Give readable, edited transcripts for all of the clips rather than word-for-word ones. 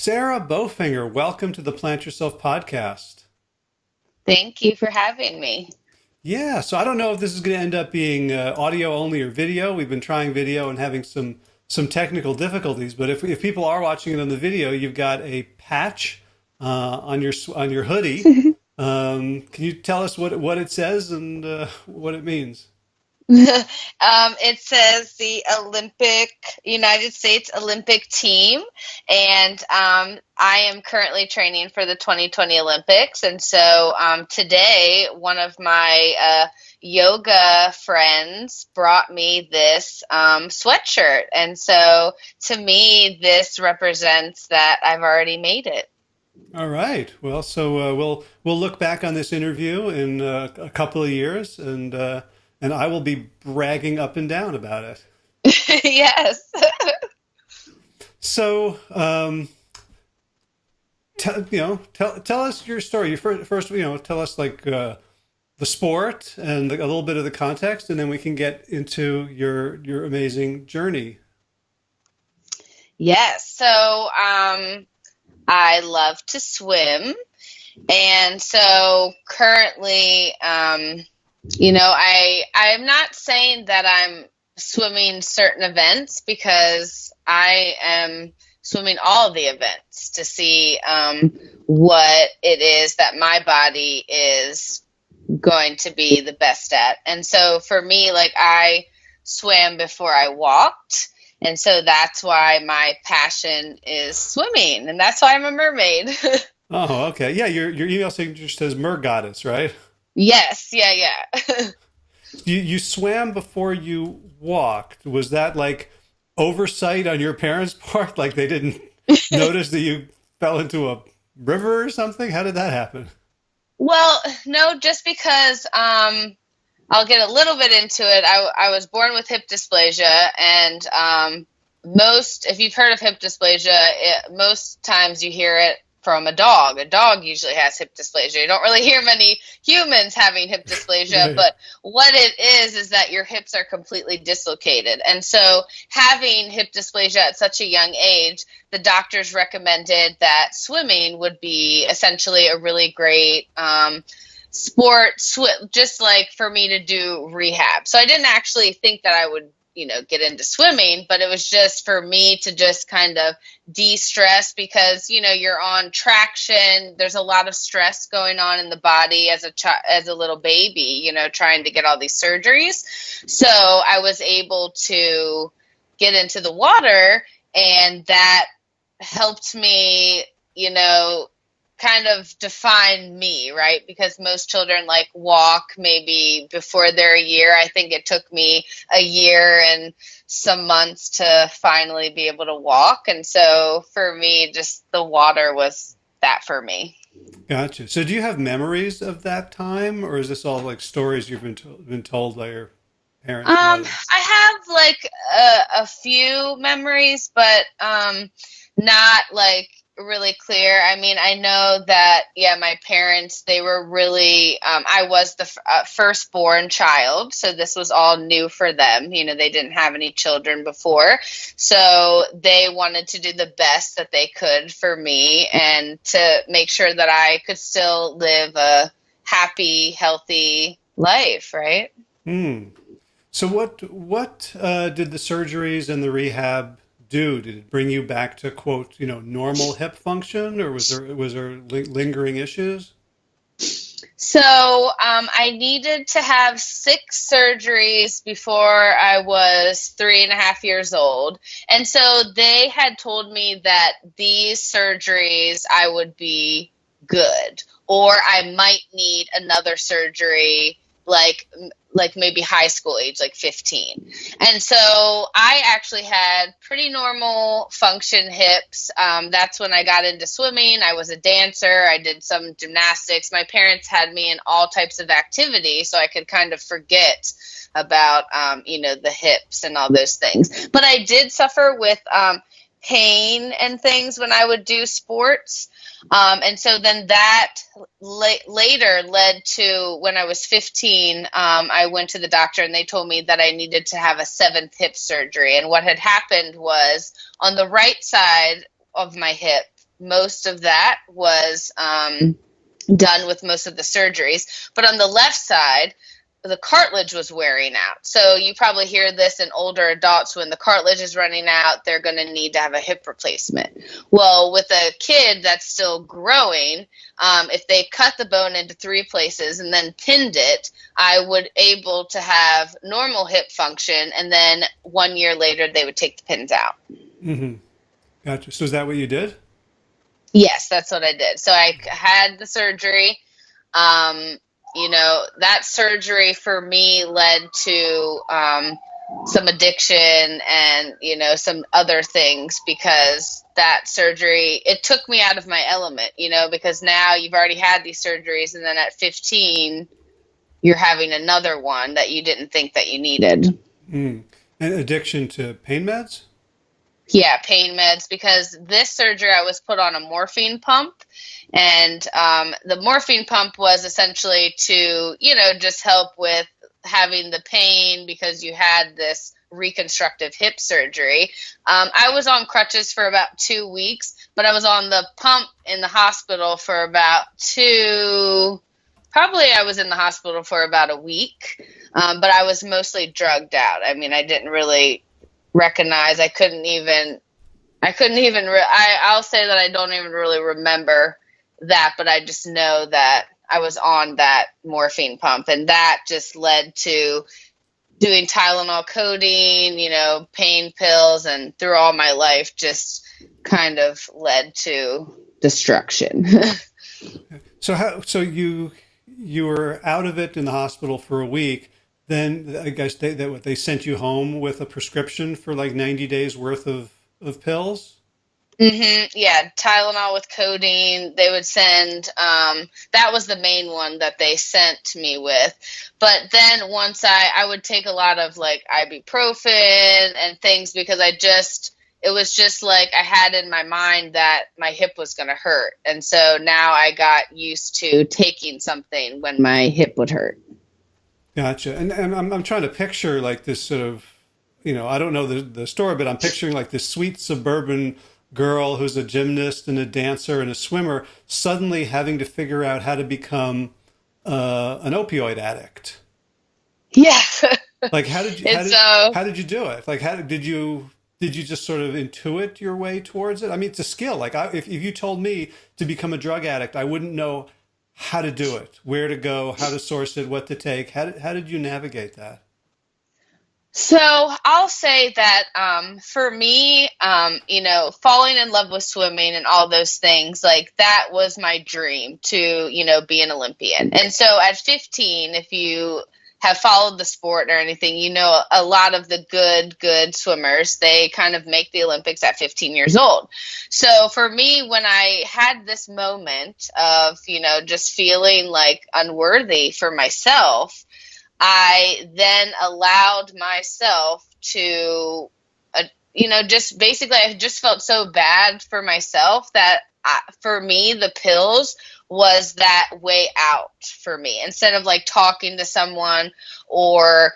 Sarah Bofinger, welcome to the Plant Yourself podcast. Thank you for having me. Yeah, so I don't know if this is going to end up being audio only or video. We've been trying video and having some technical difficulties, but if people are watching it on the video, you've got a patch on your hoodie. Can you tell us what it says and what it means? It says the United States Olympic team, and I am currently training for the 2020 Olympics. And so today, one of my yoga friends brought me this sweatshirt. And so to me, this represents that I've already made it. All right. Well, so we'll look back on this interview in a couple of years, and I will be bragging up and down about it. Yes. So, tell us your story. You first, tell us like the sport and a little bit of the context, and then we can get into your amazing journey. Yes. So I love to swim. And so currently, I'm not saying that I'm swimming certain events because I am swimming all the events to see what it is that my body is going to be the best at. And so for me, like I swam before I walked. And so that's why my passion is swimming. And that's why I'm a mermaid. Oh, okay. Yeah, your email signature says Mergoddess, right? Yes. Yeah. Yeah. You swam before you walked. Was that like oversight on your parents' part? Like they didn't notice that you fell into a river or something? How did that happen? Well, no, just because I'll get a little bit into it. I was born with hip dysplasia, and if you've heard of hip dysplasia, most times you hear it from a dog. A dog usually has hip dysplasia. You don't really hear many humans having hip dysplasia, Right. but what it is that your hips are completely dislocated. And so having hip dysplasia at such a young age, the doctors recommended that swimming would be essentially a really great just like for me to do rehab. So I didn't actually think that I would, get into swimming, but it was just for me to just kind of de-stress because, you're on traction. There's a lot of stress going on in the body as a little baby, trying to get all these surgeries. So I was able to get into the water, and that helped me, kind of define me, right? Because most children like walk maybe before they're a year. I think it took me a year and some months to finally be able to walk. And so for me, just the water was that for me. Gotcha. So do you have memories of that time, or is this all like stories you've been told by your parents and others? I have like a few memories, but not like really clear. I mean, I know that, yeah, my parents, they were really, I was the firstborn child. So this was all new for them. They didn't have any children before. So they wanted to do the best that they could for me and to make sure that I could still live a happy, healthy life, right? Hmm. So what did the surgeries and the rehab do? Did it bring you back to quote, normal hip function, or was there lingering issues? So I needed to have 6 surgeries before I was 3.5 years old. And so they had told me that these surgeries I would be good, or I might need another surgery like maybe high school age, like 15. And so I actually had pretty normal function hips. That's when I got into swimming. I was a dancer. I did some gymnastics. My parents had me in all types of activities so I could kind of forget about, the hips and all those things. But I did suffer with pain and things when I would do sports. And so then that later led to when I was 15, I went to the doctor and they told me that I needed to have a seventh hip surgery. And what had happened was on the right side of my hip, most of that was done with most of the surgeries. But on the left side, the cartilage was wearing out. So you probably hear this in older adults: when the cartilage is running out, they're going to need to have a hip replacement. Well, with a kid that's still growing, if they cut the bone into 3 places and then pinned it, I would able to have normal hip function. And then 1 year later, they would take the pins out. Mm-hmm. Gotcha. So is that what you did? Yes, that's what I did. So I had the surgery. That surgery for me led to some addiction and, some other things, because that surgery, it took me out of my element, because now you've already had these surgeries, and then at 15, you're having another one that you didn't think that you needed. Mm. And addiction to pain meds? Yeah, pain meds, because this surgery I was put on a morphine pump, and the morphine pump was essentially to, just help with having the pain because you had this reconstructive hip surgery. I was on crutches for about 2 weeks, but I was on the pump in the hospital for about I was in the hospital for about a week, but I was mostly drugged out. I mean, I didn't really recognize. I'll say that I don't even really remember that, but I just know that I was on that morphine pump, and that just led to doing Tylenol, codeine, pain pills, and through all my life just kind of led to destruction. So you were out of it in the hospital for a week. Then I guess they sent you home with a prescription for like 90 days worth of pills? Mm-hmm. Yeah, Tylenol with codeine. They would send, that was the main one that they sent me with. But then once I would take a lot of like ibuprofen and things, because it was just like I had in my mind that my hip was going to hurt. And so now I got used to taking something when my hip would hurt. Gotcha. And I'm trying to picture like this sort of, I don't know the story, but I'm picturing like this sweet suburban girl who's a gymnast and a dancer and a swimmer suddenly having to figure out how to become an opioid addict. Yeah. Like how did you do it? Like did you just sort of intuit your way towards it? I mean, it's a skill. Like if you told me to become a drug addict, I wouldn't know how to do it, where to go, how to source it, what to take. How did you navigate that? So I'll say that for me, falling in love with swimming and all those things, like that was my dream to, be an Olympian. And so at 15, if you have followed the sport or anything, a lot of the good swimmers, they kind of make the Olympics at 15 years old. So for me, when I had this moment of, just feeling like unworthy for myself, I then allowed myself to, just basically, I just felt so bad for myself that for me, the pills was that way out for me. Instead of like talking to someone or,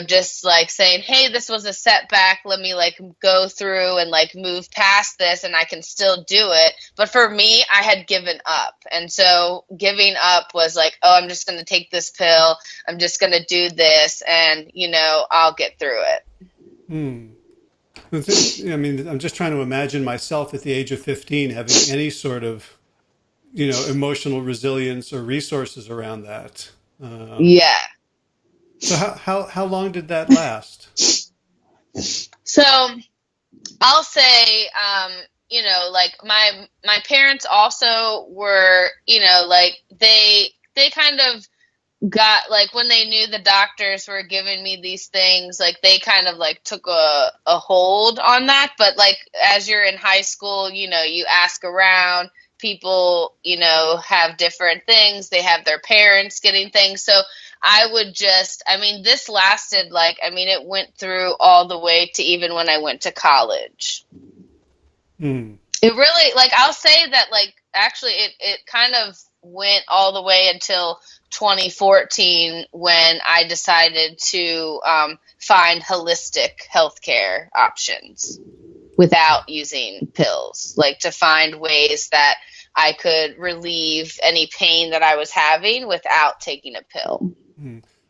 just like saying, hey, this was a setback. Let me like go through and like move past this and I can still do it. But for me, I had given up. And so giving up was like, oh, I'm just going to take this pill. I'm just going to do this and, I'll get through it. I mean, I'm just trying to imagine myself at the age of 15 having any sort of, emotional resilience or resources around that. Yeah. So how long did that last? So I'll say, like my parents also were, like they kind of got like when they knew the doctors were giving me these things, like they kind of like took a hold on that. But like as you're in high school, you ask around. People, have different things. They have their parents getting things. So this lasted it went through all the way to even when I went to college. It really, like, I'll say that, like, actually it kind of went all the way until 2014 when I decided to find holistic healthcare options. without using pills, like to find ways that I could relieve any pain that I was having without taking a pill.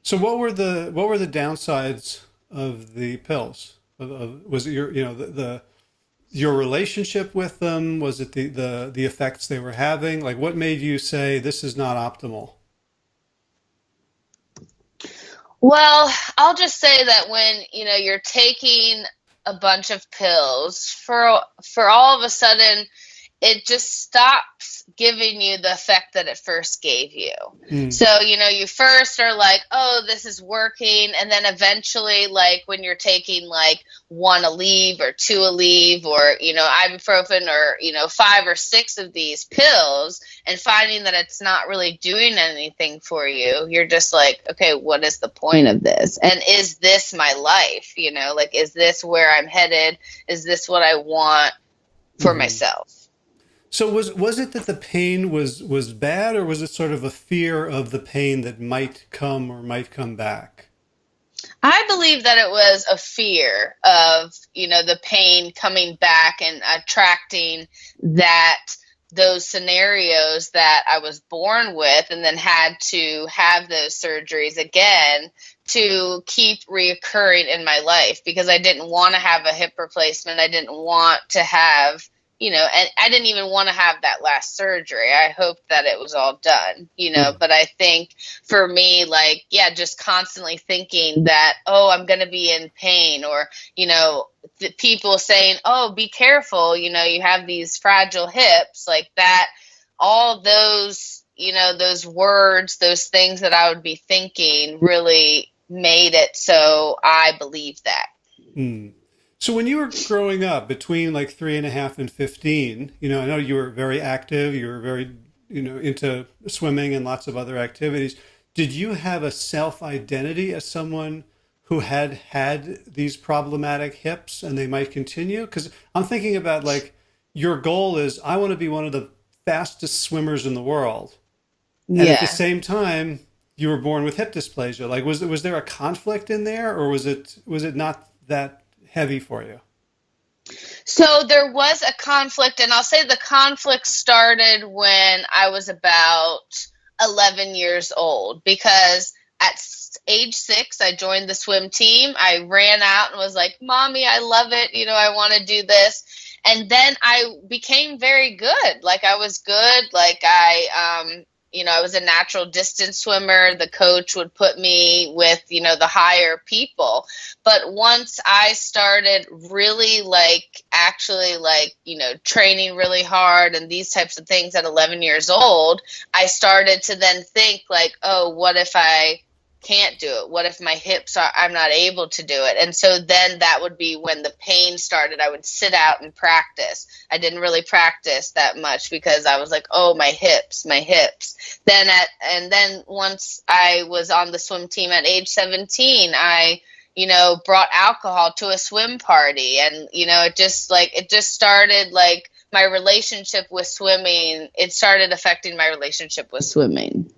So what were the downsides of the pills? Was it the your relationship with them? Was it the effects they were having? Like, what made you say this is not optimal? Well, I'll just say that when, you're taking a bunch of pills for all of a sudden it just stops giving you the effect that it first gave you. Mm. So, you first are like, oh, this is working. And then eventually, like when you're taking like one Aleve or two Aleve or, ibuprofen or, 5 or 6 of these pills and finding that it's not really doing anything for you, you're just like, okay, what is the point of this? And is this my life? Like, is this where I'm headed? Is this what I want for myself? So was it that the pain was bad, or was it sort of a fear of the pain that might come or might come back? I believe that it was a fear of, the pain coming back and attracting those scenarios that I was born with and then had to have those surgeries again to keep reoccurring in my life, because I didn't want to have a hip replacement. I didn't want to have, and I didn't even want to have that last surgery. I hoped that it was all done, but I think for me, like, yeah, just constantly thinking that, oh, I'm going to be in pain, or, people saying, oh, be careful, you have these fragile hips, like that, all those, those words, those things that I would be thinking really made it so I believed that. Mm. So when you were growing up between like 3.5 and 15, I know you were very active, you were very, into swimming and lots of other activities. Did you have a self-identity as someone who had these problematic hips and they might continue? Because I'm thinking about, like, your goal is, I want to be one of the fastest swimmers in the world. And at the same time, you were born with hip dysplasia. Like, was there a conflict in there, or was it not that heavy for you? So there was a conflict, and I'll say the conflict started when I was about 11 years old, because at age 6, I joined the swim team. I ran out and was like, Mommy, I love it. I want to do this. And then I became very good. Like, I was good. Like, I was a natural distance swimmer. The coach would put me with, the higher people. But once I started really training really hard and these types of things at 11 years old, I started to then think like, oh, what if I can't do it? What if my hips I'm not able to do it? And so then that would be when the pain started. I would sit out and practice. I didn't really practice that much because I was like, oh, my hips. And then once I was on the swim team at age 17, I brought alcohol to a swim party, and it just started, like, my relationship with swimming. It started affecting my relationship with swimming.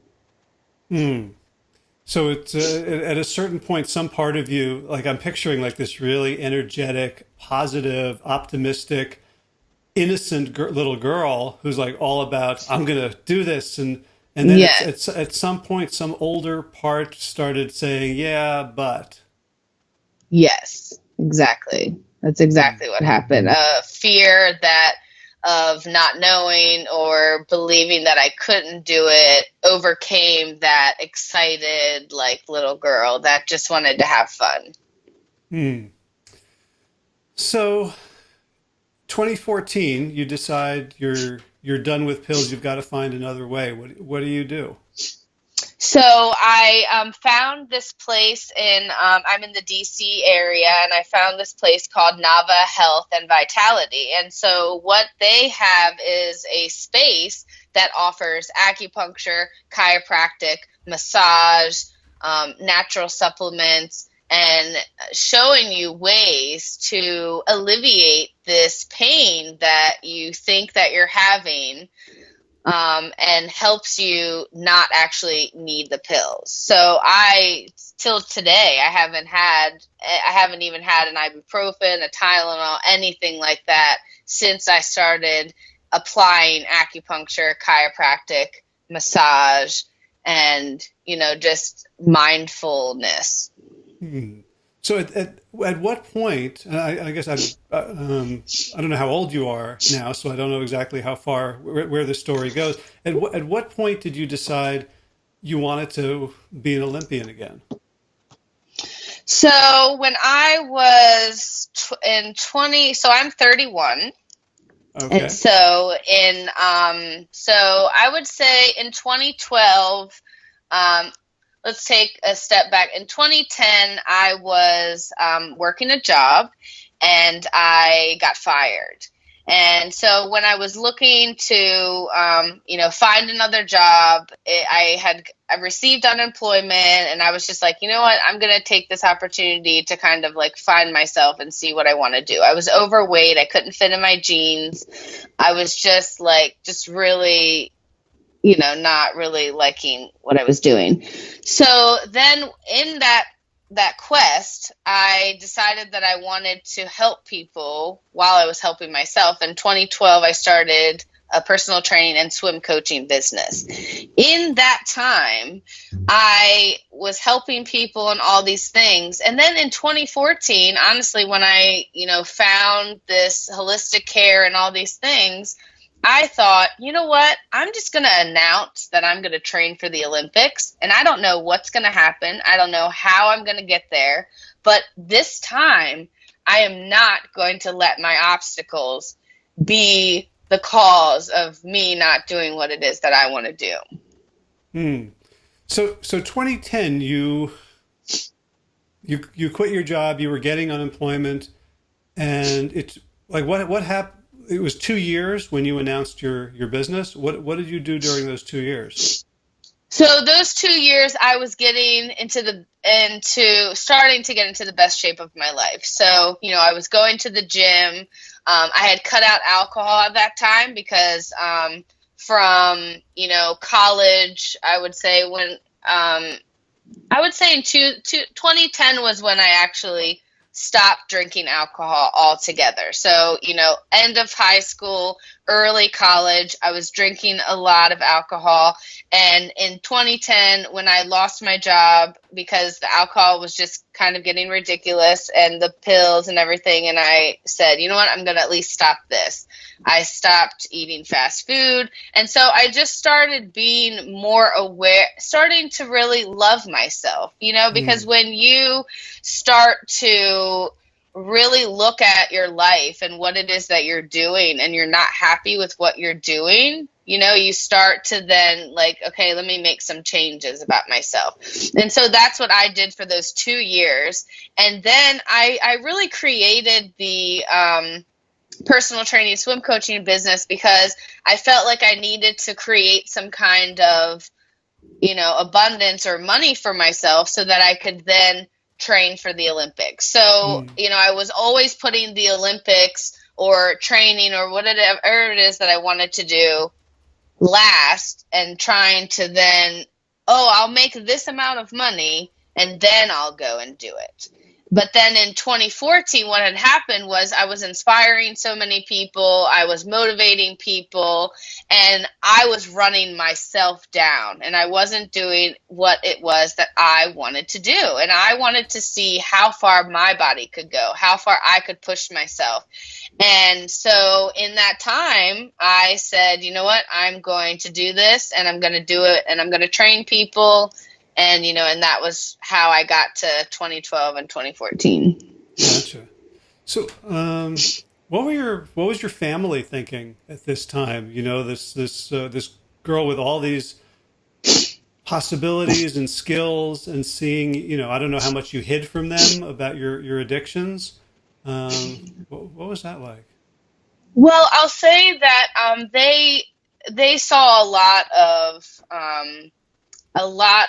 So it's at a certain point, some part of you, like, I'm picturing like this really energetic, positive, optimistic, innocent little girl who's like all about, I'm gonna do this, and then it's at some point, some older part started saying, yeah, but. Yes, exactly. That's exactly what happened. Fear of not knowing or believing that I couldn't do it overcame that excited, like, little girl that just wanted to have fun. So 2014, you decide you're done with pills. You've got to find another way. What do you do? So I found this place I'm in the DC area, and I found this place called Nava Health and Vitality. And so what they have is a space that offers acupuncture, chiropractic, massage, natural supplements, and showing you ways to alleviate this pain that you think that you're having and helps you not actually need the pills. So till today, I haven't even had an ibuprofen, a Tylenol, anything like that since I started applying acupuncture, chiropractic, massage, and, just mindfulness. So at what point, and I guess I don't know how old you are now, so I don't know exactly how far, where the story goes. At what point did you decide you wanted to be an Olympian again? So when I was so I'm 31. Okay. And so so I would say in 2012, let's take a step back. In 2010, I was working a job and I got fired. And so when I was looking to, find another job, I received unemployment, and I was just like, you know what, I'm going to take this opportunity to kind of like find myself and see what I want to do. I was overweight. I couldn't fit in my jeans. I was just really, not really liking what I was doing. So then in that quest, I decided that I wanted to help people while I was helping myself. In 2012, I started a personal training and swim coaching business. In that time, I was helping people and all these things. And then in 2014, honestly, when I, found this holistic care and all these things, I thought, you know what? I'm just going to announce that I'm going to train for the Olympics, and I don't know what's going to happen. I don't know how I'm going to get there, but this time I am not going to let my obstacles be the cause of me not doing what it is that I want to do. So 2010, you quit your job, you were getting unemployment, and it's like, what happened? It was 2 years when you announced your business. What did you do during those 2 years? So those 2 years, I was getting starting to get into the best shape of my life. So, I was going to the gym. I had cut out alcohol at that time because from, college, I would say in 2010 was when I actually stopped drinking alcohol altogether. So, end of high school, early college, I was drinking a lot of alcohol. And in 2010, when I lost my job because the alcohol was just kind of getting ridiculous and the pills and everything, and I said, you know what, I'm going to at least stop this. I stopped eating fast food. And so I just started being more aware, starting to really love myself, because when you start to really look at your life and what it is that you're doing and you're not happy with what you're doing, you start to then like, okay, let me make some changes about myself. And so that's what I did for those 2 years. And then I really created the personal training swim coaching business because I felt like I needed to create some kind of, abundance or money for myself so that I could then train for the Olympics. So, I was always putting the Olympics or training or whatever it is that I wanted to do last and trying to then, I'll make this amount of money and then I'll go and do it. But then in 2014, what had happened was I was inspiring so many people, I was motivating people, and I was running myself down, and I wasn't doing what it was that I wanted to do. And I wanted to see how far my body could go, how far I could push myself. And so in that time, I said, you know what, I'm going to do this, and I'm going to do it, and I'm going to train people. And, and that was how I got to 2012 and 2014. Gotcha. So, what was your family thinking at this time? This girl with all these possibilities and skills, and seeing, I don't know how much you hid from them about your addictions. What was that like? Well, I'll say that they saw a lot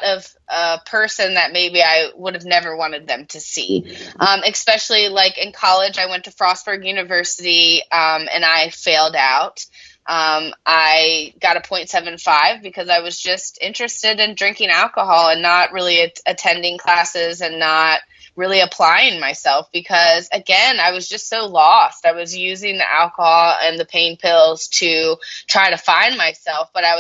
of a person that maybe I would have never wanted them to see. Especially like in college, I went to Frostburg University, and I failed out. I got a 0.75 because I was just interested in drinking alcohol and not really attending classes and not really applying myself because, again, I was just so lost. I was using the alcohol and the pain pills to try to find myself, but what I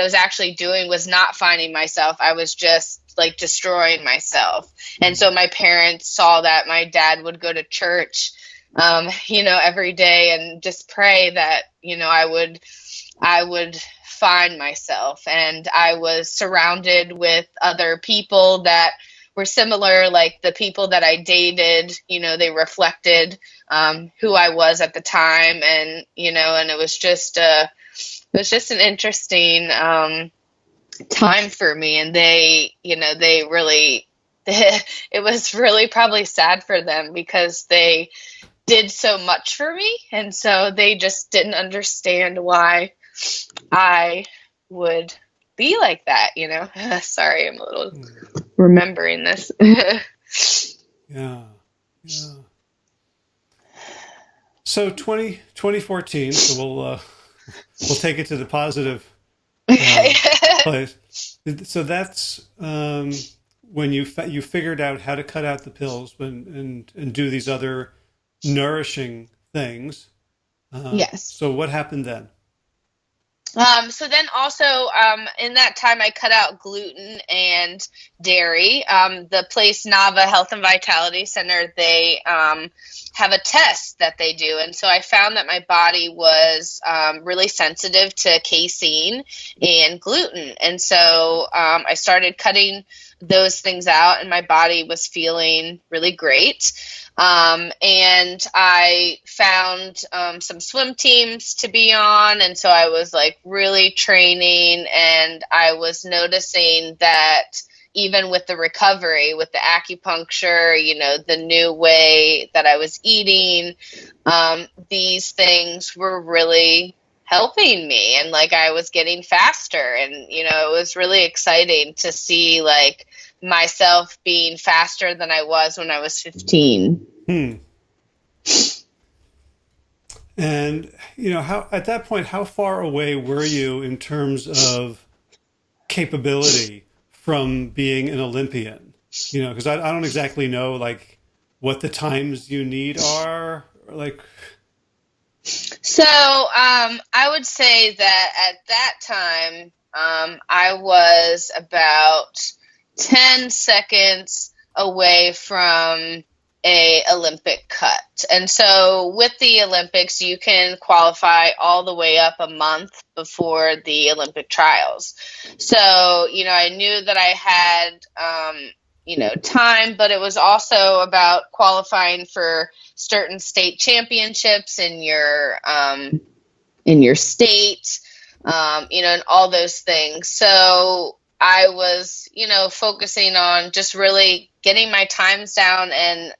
was actually doing was not finding myself. I was just like destroying myself. And so my parents saw that. My dad would go to church, every day and just pray that, I would find myself. And I was surrounded with other people that were similar, like the people that I dated, they reflected who I was at the time. And, and it was just an interesting time for me. And they really, it was really probably sad for them because they did so much for me. And so they just didn't understand why I would be like that, Sorry, I'm a little remembering this. Yeah. So 2014, so we'll take it to the positive place. So that's when you figured out how to cut out the pills and do these other nourishing things. Yes. So what happened then? So then also in that time, I cut out gluten and dairy. The place Nava Health and Vitality Center, they have a test that they do. And so I found that my body was really sensitive to casein and gluten. And so I started cutting those things out and my body was feeling really great. And I found some swim teams to be on. And so I was like really training and I was noticing that even with the recovery, with the acupuncture, the new way that I was eating, these things were really helping me. And like I was getting faster and, it was really exciting to see like myself being faster than I was when I was 15. And, how at that point, how far away were you in terms of capability from being an Olympian? Because I don't exactly know like what the times you need are like. So I would say that at that time, I was about 10 seconds away from a Olympic cut. And so with the Olympics, you can qualify all the way up a month before the Olympic trials. So, I knew that I had, time, but it was also about qualifying for certain state championships in your state, and all those things. So I was, focusing on just really getting my times down and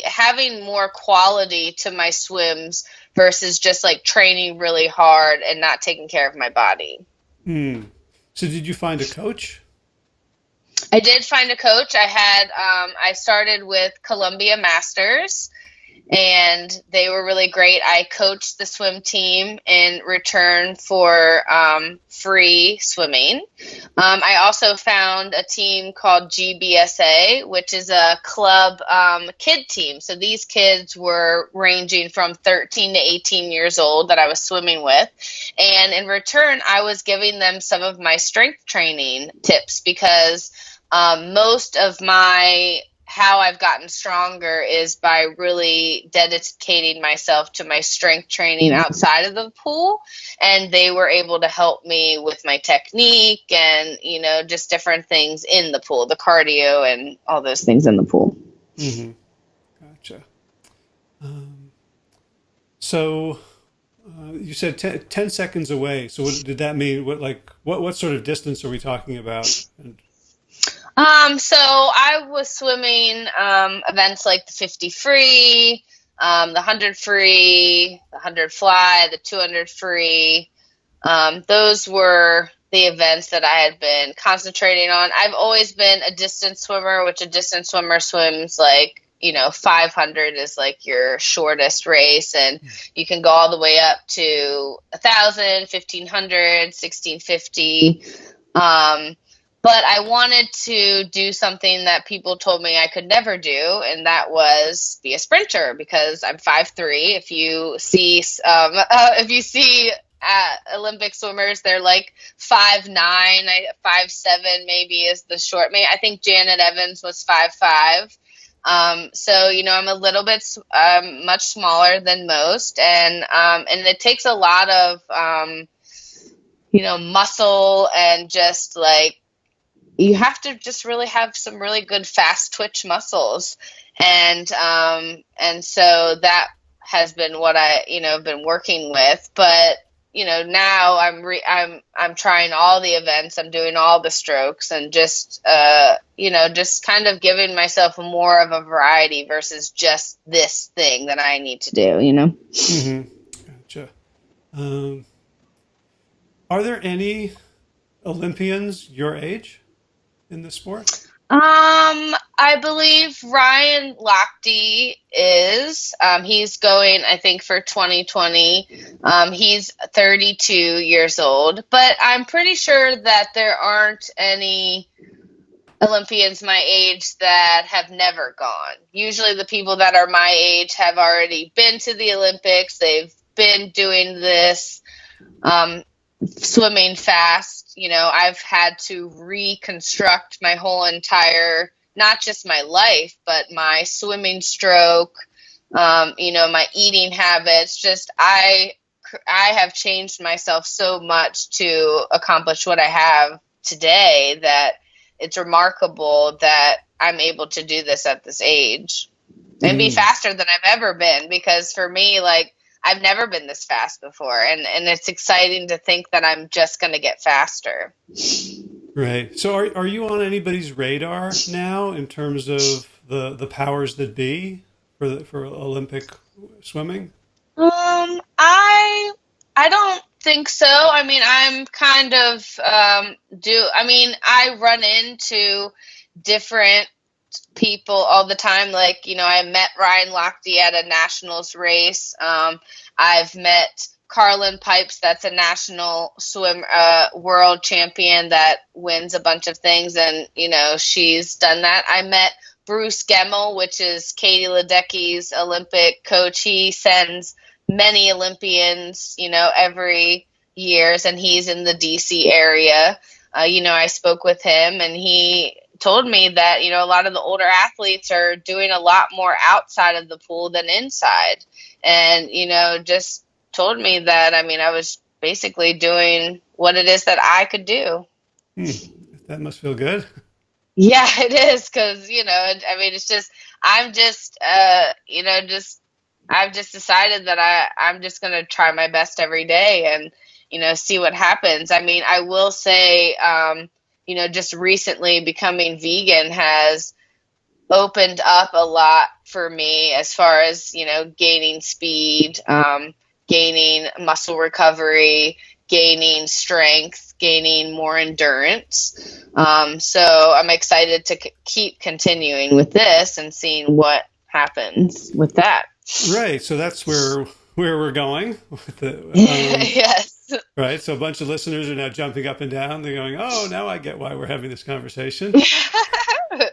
having more quality to my swims versus just like training really hard and not taking care of my body. So did you find a coach? I did find a coach. I started with Columbia Masters and they were really great. I coached the swim team in return for free swimming. I also found a team called GBSA, which is a club kid team. So these kids were ranging from 13 to 18 years old that I was swimming with. And in return, I was giving them some of my strength training tips because most of how I've gotten stronger is by really dedicating myself to my strength training outside of the pool. And they were able to help me with my technique and, just different things in the pool, the cardio and all those things in the pool. Mm-hmm. Gotcha. So you said 10 seconds away. So what did that mean? What sort of distance are we talking about? So I was swimming events like the 50 free, the 100 free, the 100 fly, the 200 free. Those were the events that I had been concentrating on. I've always been a distance swimmer, which a distance swimmer swims like 500 is like your shortest race, and you can go all the way up to 1,000, 1,500, 1,650. But I wanted to do something that people told me I could never do, and that was be a sprinter, because I'm 5'3". If you see, Olympic swimmers, they're like 5'9", 5'7" maybe is the short. I think Janet Evans was 5'5". So I'm a little bit much smaller than most, and it takes a lot of muscle, and just like you have to just really have some really good fast twitch muscles, and so that has been what I been working with. But now I'm trying all the events, I'm doing all the strokes, and just just kind of giving myself more of a variety versus just this thing that I need to do. Mm-hmm. Gotcha. Are there any Olympians your age in the sport? I believe Ryan Lochte is. He's going, I think, for 2020. He's 32 years old, but I'm pretty sure that there aren't any Olympians my age that have never gone. Usually the people that are my age have already been to the Olympics. They've been doing this, swimming fast. I've had to reconstruct my whole entire, not just my life, but my swimming stroke, my eating habits. Just I have changed myself so much to accomplish what I have today that it's remarkable that I'm able to do this at this age and be faster than I've ever been. Because for me, like, I've never been this fast before, and it's exciting to think that I'm just going to get faster. Right. So are you on anybody's radar now in terms of the powers that be for Olympic swimming? I don't think so. I mean, I'm kind of I run into different people all the time. Like, I met Ryan Lochte at a nationals race. I've met Carlin Pipes, that's a national swim world champion that wins a bunch of things, and she's done that. I met Bruce Gemmell, which is Katie Ledecky's Olympic coach. He sends many Olympians, every years, and he's in the DC area. I spoke with him, and he told me that, a lot of the older athletes are doing a lot more outside of the pool than inside. And, just told me that, I was basically doing what it is that I could do. That must feel good. Yeah, it is. Cause, it's just, I've just decided that I'm just going to try my best every day and, see what happens. I will say, just recently becoming vegan has opened up a lot for me as far as, gaining speed, gaining muscle recovery, gaining strength, gaining more endurance. So I'm excited to keep continuing with this and seeing what happens with that. Right. So that's where we're going with the, yes. Right. So a bunch of listeners are now jumping up and down. They're going, oh, now I get why we're having this conversation.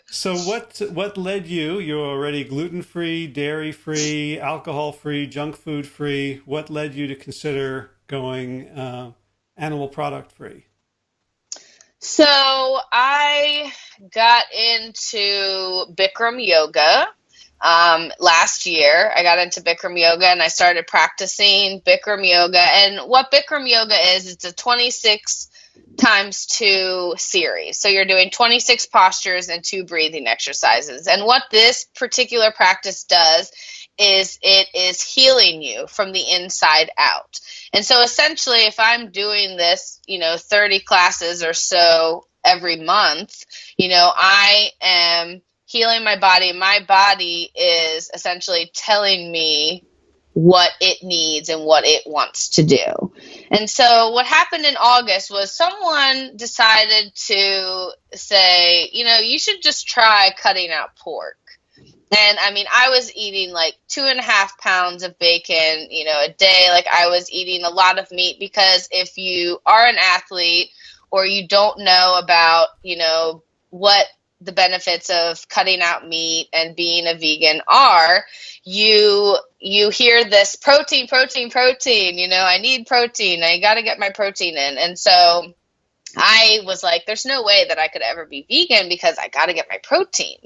So what led you? You're already gluten-free, dairy-free, alcohol-free, junk food-free. What led you to consider going animal product-free? So I got into Bikram yoga. Last year, I got into Bikram yoga and I started practicing Bikram yoga. And what Bikram yoga is, it's a 26 times 2 series. So you're doing 26 postures and 2 breathing exercises. And what this particular practice does is it is healing you from the inside out. And so essentially, if I'm doing this, 30 classes or so every month, I am healing my body. My body is essentially telling me what it needs and what it wants to do. And so what happened in August was someone decided to say, you should just try cutting out pork. And I mean, I was eating like 2.5 pounds of bacon, a day. Like I was eating a lot of meat because if you are an athlete or you don't know about, what the benefits of cutting out meat and being a vegan are, you hear this protein, protein, protein, I need protein. I got to get my protein in. And so I was like, there's no way that I could ever be vegan because I got to get my protein.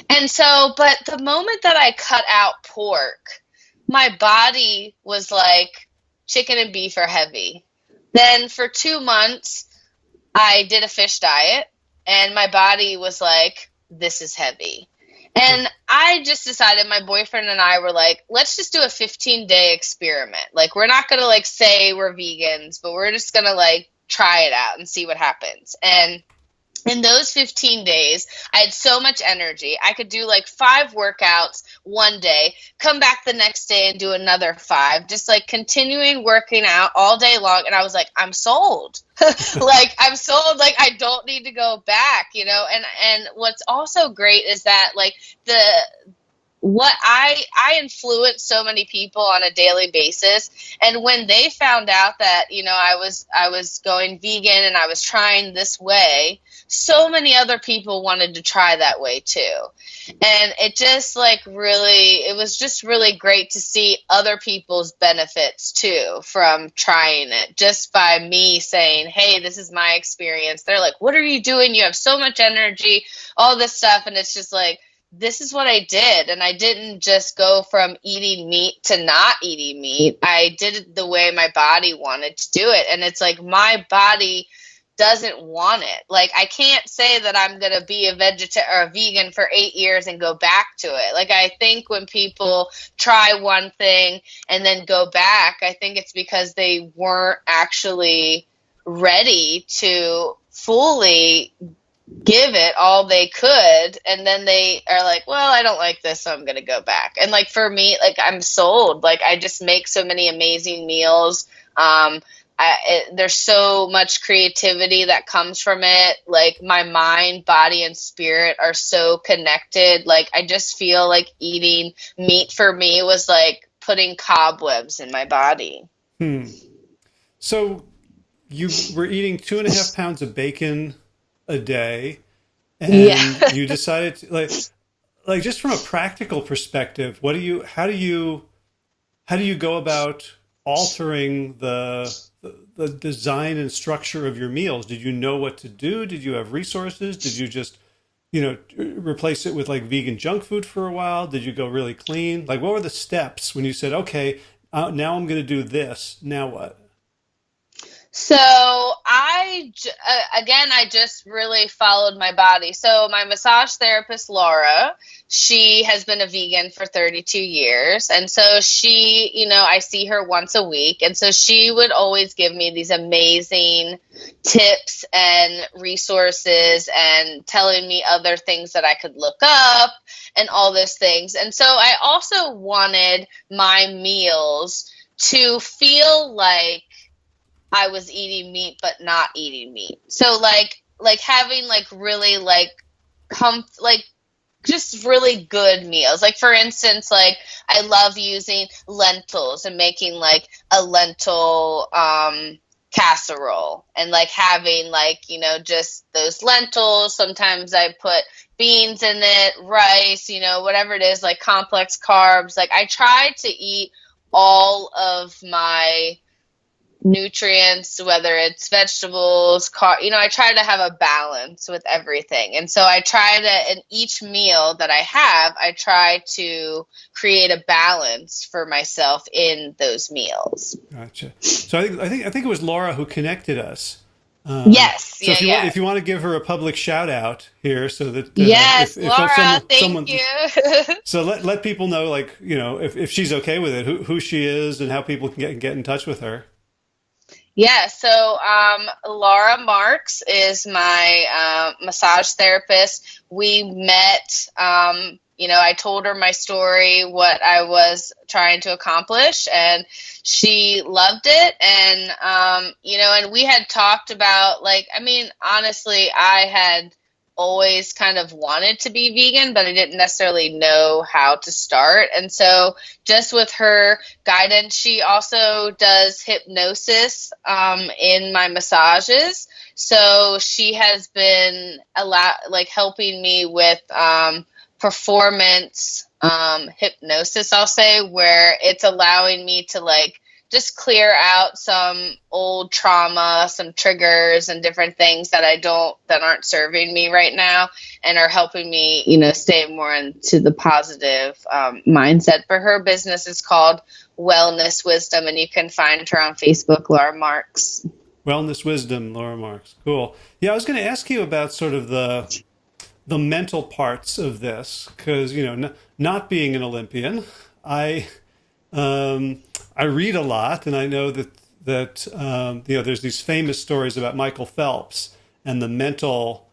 And so, but the moment that I cut out pork, my body was like, chicken and beef are heavy. Then for 2 months, I did a fish diet and my body was like, this is heavy. And I just decided, my boyfriend and I were like, let's just do a 15-day experiment. Like, we're not going to like say we're vegans, but we're just going to like try it out and see what happens. And in those 15 days, I had so much energy. I could do like 5 workouts one day, come back the next day and do another 5, just like continuing working out all day long. And I was like, I'm sold. Like, I'm sold. Like, I don't need to go back, and what's also great is that like what I influence so many people on a daily basis. And when they found out that, I was going vegan and I was trying this way, so many other people wanted to try that way too. And it just it was just really great to see other people's benefits too from trying it, just by me saying, hey, this is my experience. They're like, what are you doing? You have so much energy, all this stuff. And it's just like, this is what I did. And I didn't just go from eating meat to not eating meat. I did it the way my body wanted to do it. And it's like, my body doesn't want it. Like, I can't say that I'm going to be a vegetarian or a vegan for 8 years and go back to it. Like, I think when people try one thing and then go back, I think it's because they weren't actually ready to fully give it all they could, and then they are like, well, I don't like this, so I'm gonna go back. And like, for me, like, I'm sold. Like, I just make so many amazing meals. There's so much creativity that comes from it. Like, my mind, body, and spirit are so connected. Like, I just feel like eating meat for me was like putting cobwebs in my body. So you were eating 2.5 pounds of bacon a day, and Yeah. you decided to, like just from a practical perspective, how do you go about altering the design and structure of your meals? Did you know what to do? Did you have resources? Did you just replace it with like vegan junk food for a while? Did you go really clean? Like, what were the steps when you said, okay, now I'm going to do this, now what? So I just really followed my body. So my massage therapist, Laura, she has been a vegan for 32 years. And so she, I see her once a week. And so she would always give me these amazing tips and resources and telling me other things that I could look up and all those things. And so I also wanted my meals to feel like I was eating meat but not eating meat. So like having like really like just really good meals. Like, for instance, like, I love using lentils and making like a lentil casserole, and like having like, just those lentils. Sometimes I put beans in it, rice, whatever it is, like complex carbs. Like, I try to eat all of my nutrients, whether it's vegetables, I try to have a balance with everything. And so I try to, in each meal that I have, I try to create a balance for myself in those meals. Gotcha. So I think it was Laura who connected us. Yes. So Yeah, if you want to give her a public shout out here, so that yes, if Laura, someone, thank you. so let people know, like, if she's okay with it, who she is and how people can get in touch with her. Yeah, so Laura Marks is my massage therapist. We met, I told her my story, what I was trying to accomplish, and she loved it. And, and we had talked about, like, I mean, honestly, I had always kind of wanted to be vegan, but I didn't necessarily know how to start. And so just with her guidance, she also does hypnosis in my massages. So she has been helping me with performance hypnosis, I'll say, where it's allowing me to like just clear out some old trauma, some triggers and different things that aren't serving me right now and are helping me, stay more into the positive mindset. For her business is called Wellness Wisdom, and you can find her on Facebook, Laura Marks. Wellness Wisdom, Laura Marks. Cool. Yeah, I was going to ask you about sort of the mental parts of this, because not being an Olympian, I read a lot, and I know that there's these famous stories about Michael Phelps and the mental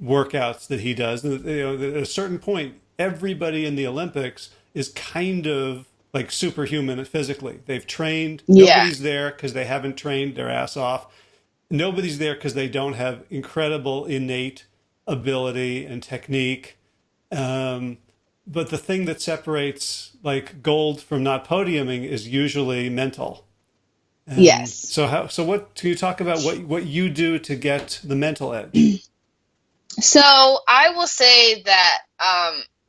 workouts that he does. And, at a certain point, everybody in the Olympics is kind of like superhuman physically. They've trained. Yeah. Nobody's there because they haven't trained their ass off. Nobody's there because they don't have incredible innate ability and technique. But the thing that separates like gold from not podiuming is usually mental. Yes. So what can you talk about what you do to get the mental edge? So I will say that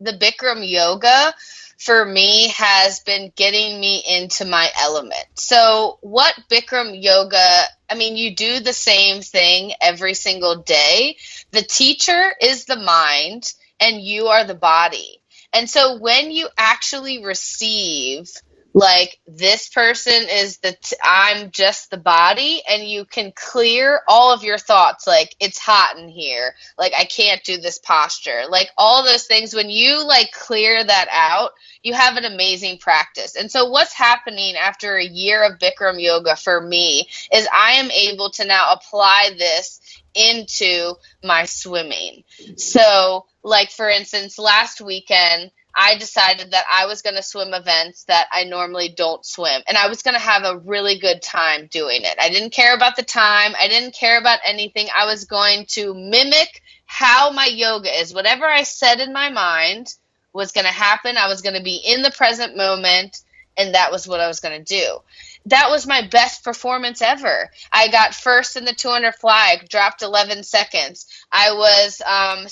the Bikram yoga for me has been getting me into my element. So what Bikram yoga, I mean, you do the same thing every single day. The teacher is the mind and you are the body. And so when you actually receive, like, this person is I'm just the body, and you can clear all of your thoughts, like, it's hot in here, like, I can't do this posture, like, all those things, when you, like, clear that out, you have an amazing practice. And so what's happening after a year of Bikram yoga for me is I am able to now apply this into my swimming. So, like, for instance, last weekend, I decided that I was going to swim events that I normally don't swim, and I was going to have a really good time doing it. I didn't care about the time. I didn't care about anything. I was going to mimic how my yoga is. Whatever I said in my mind was going to happen. I was going to be in the present moment, and that was what I was going to do. That was my best performance ever. I got first in the 200 fly, dropped 11 seconds. I was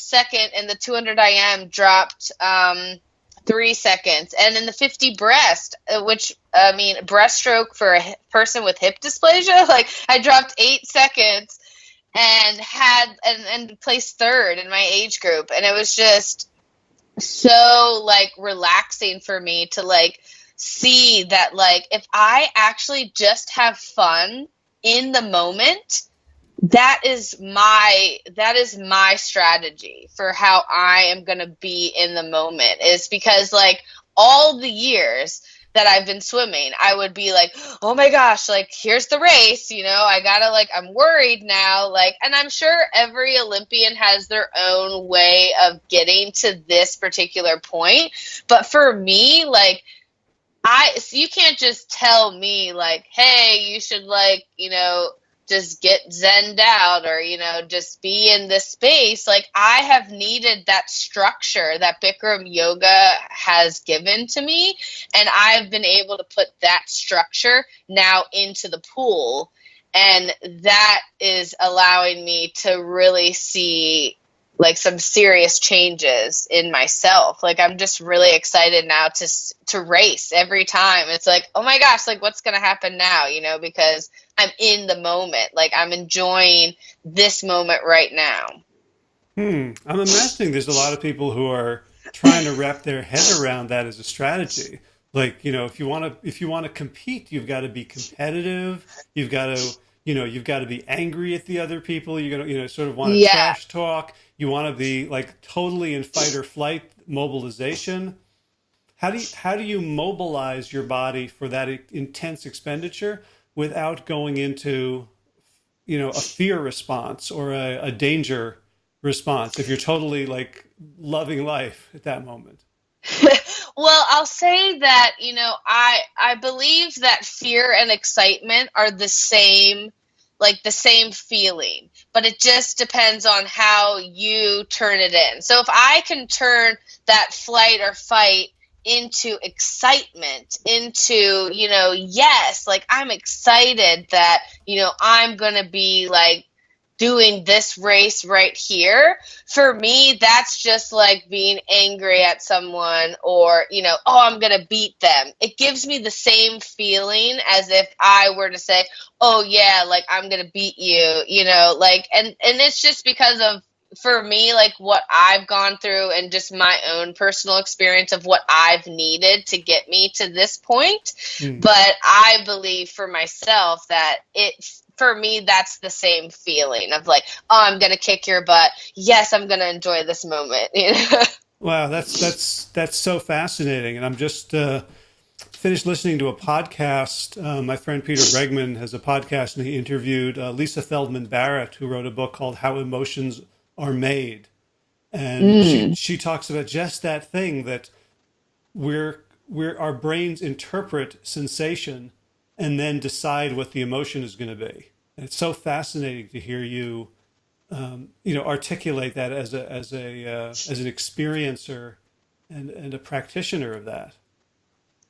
second in the 200 IM, dropped 3 seconds. And in the 50 breast, which, I mean, breaststroke for a person with hip dysplasia, like, I dropped 8 seconds and and placed third in my age group. And it was just so, like, relaxing for me to, like, see that, like, if I actually just have fun in the moment, that is my strategy for how I am going to be in the moment, is because, like, all the years that I've been swimming, I would be like, oh my gosh, like, here's the race, I gotta, like, I'm worried now, like, and I'm sure every Olympian has their own way of getting to this particular point. But for me, like, so you can't just tell me, like, hey, you should, like, just get zenned out, or, just be in this space. Like, I have needed that structure that Bikram yoga has given to me, and I've been able to put that structure now into the pool, and that is allowing me to really see, like, some serious changes in myself. Like, I'm just really excited now to race every time. It's like, oh my gosh, like, what's going to happen now, because I'm in the moment. Like, I'm enjoying this moment right now. I'm imagining there's a lot of people who are trying to wrap their head around that as a strategy. Like, if you want to compete, you've got to be competitive. You've got to be angry at the other people. You're going to, sort of want to trash talk. You want to be, like, totally in fight or flight mobilization. How do you mobilize your body for that intense expenditure without going into, a fear response or a danger response if you're totally, like, loving life at that moment? Well, I'll say that, I believe that fear and excitement are the same like the same feeling, but it just depends on how you turn it in. So if I can turn that flight or fight into excitement, into, yes, like I'm excited that, I'm going to be like doing this race right here. For me, that's just like being angry at someone or, oh, I'm going to beat them. It gives me the same feeling as if I were to say, oh yeah, like I'm going to beat you, and it's just because of, for me, like what I've gone through and just my own personal experience of what I've needed to get me to this point. But I believe for myself that for me, that's the same feeling of like, oh, I'm going to kick your butt. Yes, I'm going to enjoy this moment. Wow, that's so fascinating. And I'm just finished listening to a podcast. My friend Peter Bregman has a podcast, and he interviewed Lisa Feldman Barrett, who wrote a book called How Emotions Are Made. And she talks about just that thing that our brains interpret sensation and then decide what the emotion is going to be. And it's so fascinating to hear you, articulate that as an experiencer and a practitioner of that.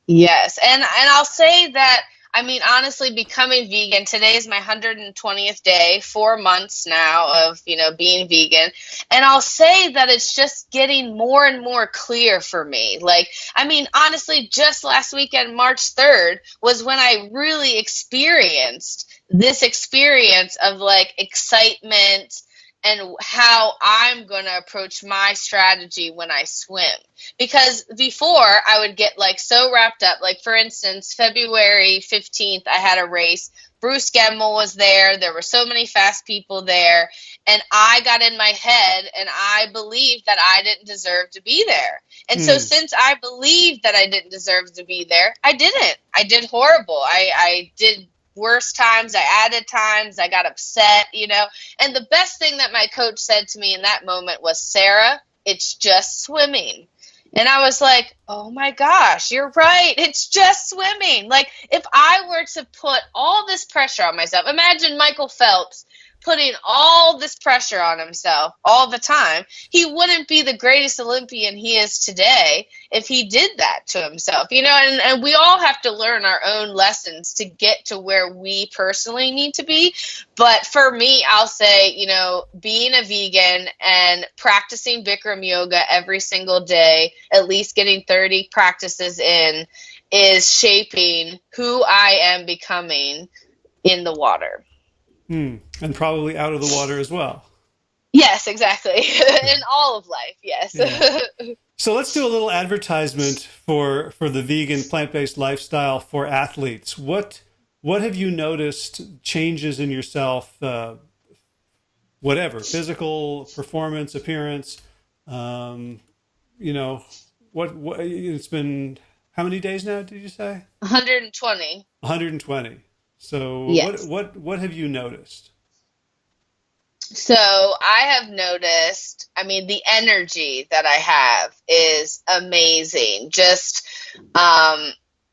Yes, and I'll say that, I mean, honestly, becoming vegan, today is my 120th day, 4 months now of, being vegan. And I'll say that it's just getting more and more clear for me. Like, I mean, honestly, just last weekend, March 3rd, was when I really experienced this experience of like excitement and how I'm going to approach my strategy when I swim. Because before I would get like so wrapped up, like for instance, February 15th, I had a race. Bruce Gemmell was there. There were so many fast people there. And I got in my head and I believed that I didn't deserve to be there. And so since I believed that I didn't deserve to be there, I didn't. I did horrible. I did worse times, I added times, I got upset, and the best thing that my coach said to me in that moment was, Sarah, it's just swimming. And I was like, oh my gosh, you're right. It's just swimming. Like if I were to put all this pressure on myself, imagine Michael Phelps putting all this pressure on himself all the time. He wouldn't be the greatest Olympian he is today if he did that to himself, and we all have to learn our own lessons to get to where we personally need to be. But for me, I'll say, being a vegan and practicing Bikram yoga every single day, at least getting 30 practices in, is shaping who I am becoming in the water. And probably out of the water as well. Yes, exactly. In all of life, yes. Yeah. So let's do a little advertisement for the vegan plant-based lifestyle for athletes. What have you noticed changes in yourself, whatever, physical, performance, appearance? What it's been how many days now, did you say? 120. 120. So yes. What have you noticed? So I have noticed, I mean, the energy that I have is amazing. Just,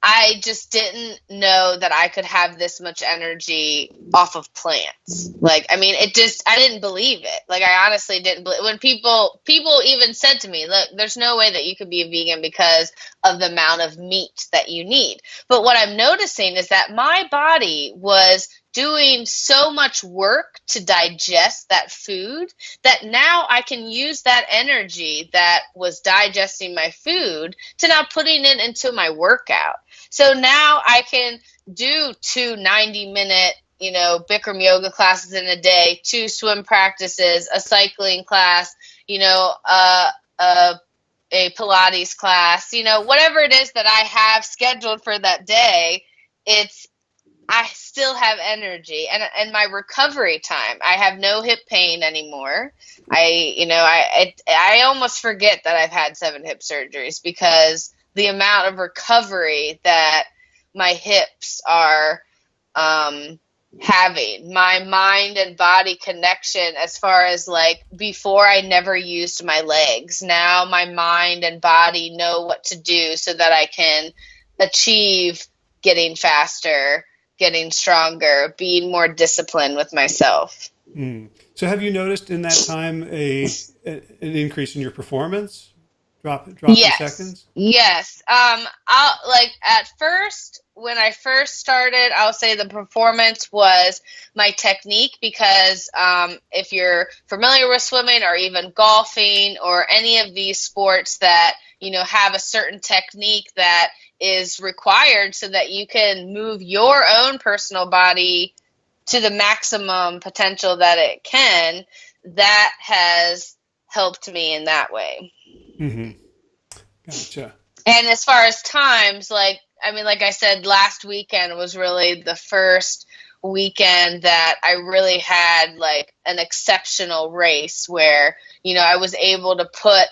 I just didn't know that I could have this much energy off of plants. Like, I mean, I didn't believe it. Like, I honestly didn't believe when people even said to me, look, there's no way that you could be a vegan because of the amount of meat that you need. But what I'm noticing is that my body was doing so much work to digest that food that now I can use that energy that was digesting my food to now putting it into my workout. So now I can do 2 90-minute, Bikram yoga classes in a day, 2 swim practices, a cycling class, a Pilates class, whatever it is that I have scheduled for that day. I still have energy and my recovery time. I have no hip pain anymore. I almost forget that I've had 7 hip surgeries because the amount of recovery that my hips are having, my mind and body connection, as far as like before I never used my legs. Now my mind and body know what to do so that I can achieve getting faster, getting stronger, being more disciplined with myself. So have you noticed in that time an increase in your performance? Drop in seconds? Yes. I'll like at first, when I first started, I'll say the performance was my technique because if you're familiar with swimming or even golfing or any of these sports that, have a certain technique that is required so that you can move your own personal body to the maximum potential that it can, that has helped me in that way. Mm-hmm. Gotcha. And as far as times, like I said, last weekend was really the first weekend that I really had like an exceptional race where, I was able to put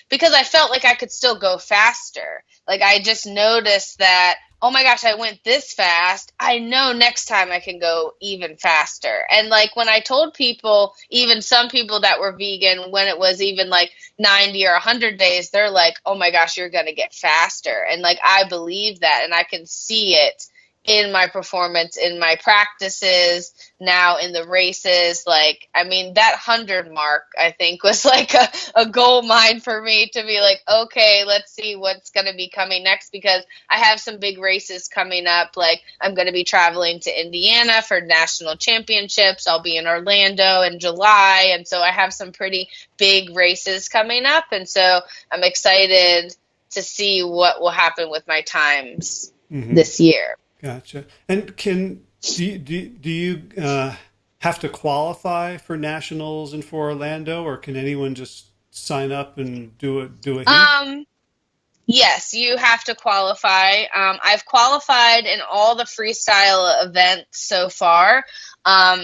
because I felt like I could still go faster. Like I just noticed that, oh my gosh, I went this fast. I know next time I can go even faster. And like when I told people, even some people that were vegan, when it was even like 90 or 100 days, they're like, oh my gosh, you're going to get faster. And like, I believe that, and I can see it in my performance, in my practices, now in the races. Like, that 100 mark, I think, was like a gold mine for me to be like, okay, let's see what's going to be coming next, because I have some big races coming up. Like, I'm going to be traveling to Indiana for national championships. I'll be in Orlando in July. And so I have some pretty big races coming up. And so I'm excited to see what will happen with my times this year. Gotcha. And do you have to qualify for nationals and for Orlando, or can anyone just sign up and do a heat? Yes, you have to qualify. I've qualified in all the freestyle events so far.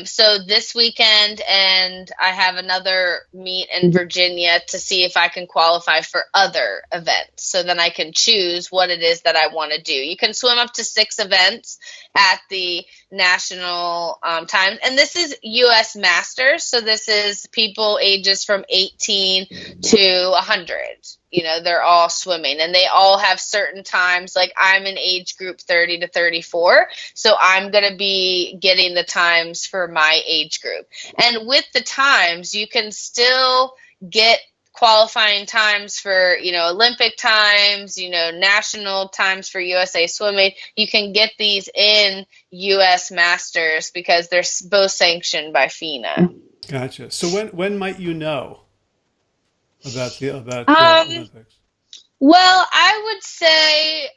So this weekend, and I have another meet in Virginia to see if I can qualify for other events. So then I can choose what it is that I want to do. You can swim up to 6 events at the national times. And this is U.S. Masters. So this is people ages from 18 to 100. They're all swimming, and they all have certain times. Like I'm in age group 30 to 34. So I'm going to be getting the times for my age group. And with the times, you can still get qualifying times for, Olympic times, national times for USA Swimming. You can get these in US Masters because they're both sanctioned by FINA. Gotcha. So when might you know about the Olympics? Well, I would say